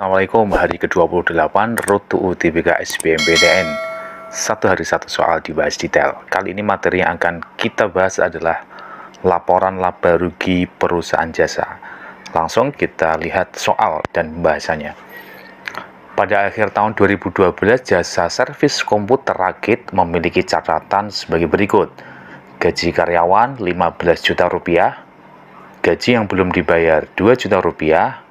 Assalamualaikum, hari ke-28 Road to UTBK SBMPTN. Satu hari satu soal dibahas detail. Kali ini materi yang akan kita bahas adalah laporan laba rugi perusahaan jasa. Langsung kita lihat soal dan bahasanya. Pada akhir tahun 2012, jasa servis komputer Rakit memiliki catatan sebagai berikut. Gaji karyawan 15 juta rupiah, gaji yang belum dibayar 2 juta rupiah,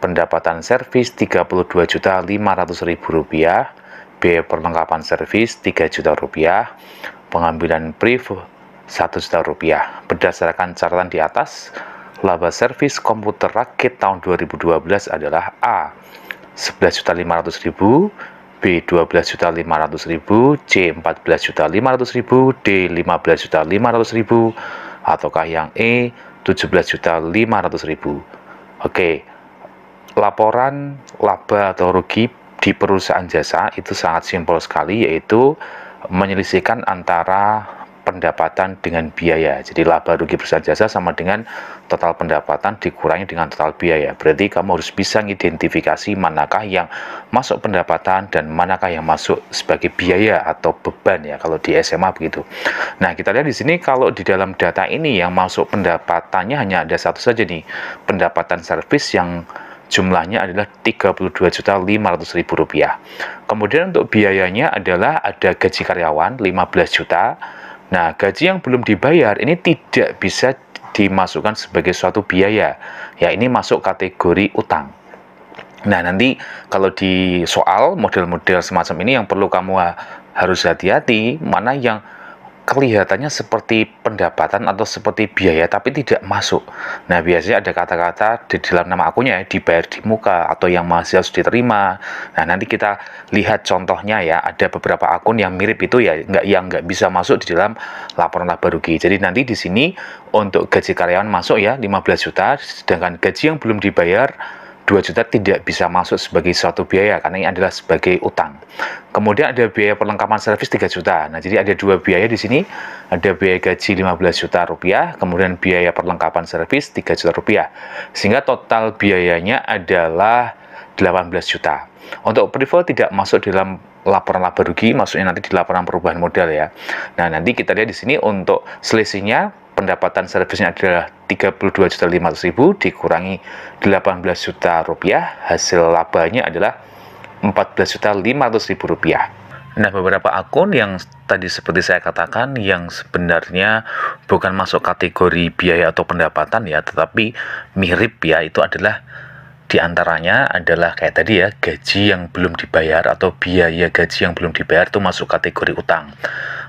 pendapatan servis Rp32.500.000, biaya perlengkapan servis Rp3 juta, pengambilan brief Rp1 juta. Berdasarkan catatan di atas, laba servis komputer Rakit tahun 2012 adalah A. Rp11.500.000, B. Rp12.500.000, C. Rp14.500.000, D. Rp15.500.000, ataukah yang E. Rp17.500.000. Oke. Laporan laba atau rugi di perusahaan jasa itu sangat simpel sekali, yaitu menyelisihkan antara pendapatan dengan biaya. Jadi laba rugi perusahaan jasa sama dengan total pendapatan dikurangi dengan total biaya. Berarti kamu harus bisa mengidentifikasi manakah yang masuk pendapatan dan manakah yang masuk sebagai biaya atau beban, ya kalau di SMA begitu. Nah, kita lihat di sini kalau di dalam data ini yang masuk pendapatannya hanya ada satu saja nih, pendapatan servis yang jumlahnya adalah Rp32.500.000. Kemudian untuk biayanya adalah ada gaji karyawan 15 juta. Nah, gaji yang belum dibayar ini tidak bisa dimasukkan sebagai suatu biaya. Ya, ini masuk kategori utang. Nah, nanti kalau di soal model-model semacam ini yang perlu kamu harus hati-hati, mana yang kelihatannya seperti pendapatan atau seperti biaya tapi tidak masuk. Nah, biasanya ada kata-kata di dalam nama akunnya ya, dibayar di muka atau yang masih harus diterima. Nah, nanti kita lihat contohnya ya, ada beberapa akun yang mirip itu ya, yang nggak bisa masuk di dalam laporan laba rugi. Jadi nanti di sini untuk gaji karyawan masuk ya 15 juta, sedangkan gaji yang belum dibayar 2 juta tidak bisa masuk sebagai suatu biaya karena ini adalah sebagai utang. Kemudian ada biaya perlengkapan servis 3 juta. Nah, jadi ada dua biaya di sini. Ada biaya gaji 15 juta rupiah, kemudian biaya perlengkapan servis 3 juta rupiah. Sehingga total biayanya adalah 18 juta. Untuk privo tidak masuk dalam laporan laba rugi, maksudnya nanti di laporan perubahan modal ya. Nah, nanti kita lihat di sini untuk selisihnya pendapatan servisnya adalah Rp32.500.000 dikurangi Rp18 juta, hasil labanya adalah Rp14.500.000. Nah, beberapa akun yang tadi seperti saya katakan yang sebenarnya bukan masuk kategori biaya atau pendapatan ya, tetapi mirip ya, itu adalah diantaranya adalah kayak tadi ya, gaji yang belum dibayar atau biaya gaji yang belum dibayar itu masuk kategori utang.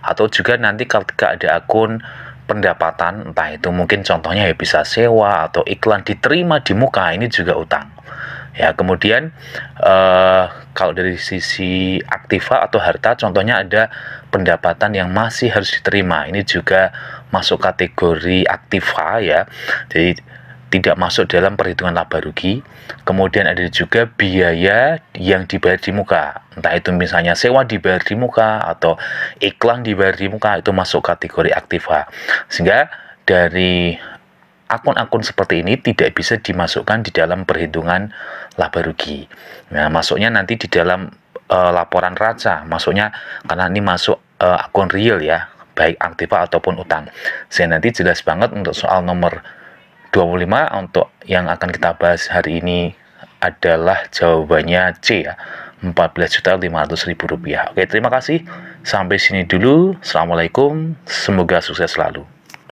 Atau juga nanti ketika ada akun pendapatan, entah itu mungkin contohnya ya bisa sewa atau iklan diterima di muka, ini juga utang. Ya, kemudian kalau dari sisi aktiva atau harta, contohnya ada pendapatan yang masih harus diterima, ini juga masuk kategori aktiva ya. Jadi tidak masuk dalam perhitungan laba rugi. Kemudian ada juga biaya yang dibayar di muka, entah itu misalnya sewa dibayar di muka atau iklan dibayar di muka, itu masuk kategori aktiva. Sehingga dari akun-akun seperti ini tidak bisa dimasukkan di dalam perhitungan laba rugi. Nah, masuknya nanti di dalam laporan raca, masuknya karena ini masuk akun real ya, baik aktiva ataupun utang. Sehingga nanti jelas banget untuk soal nomor 25 untuk yang akan kita bahas hari ini adalah jawabannya C ya, Rp14.500.000. Oke, terima kasih. Sampai sini dulu. Assalamualaikum. Semoga sukses selalu.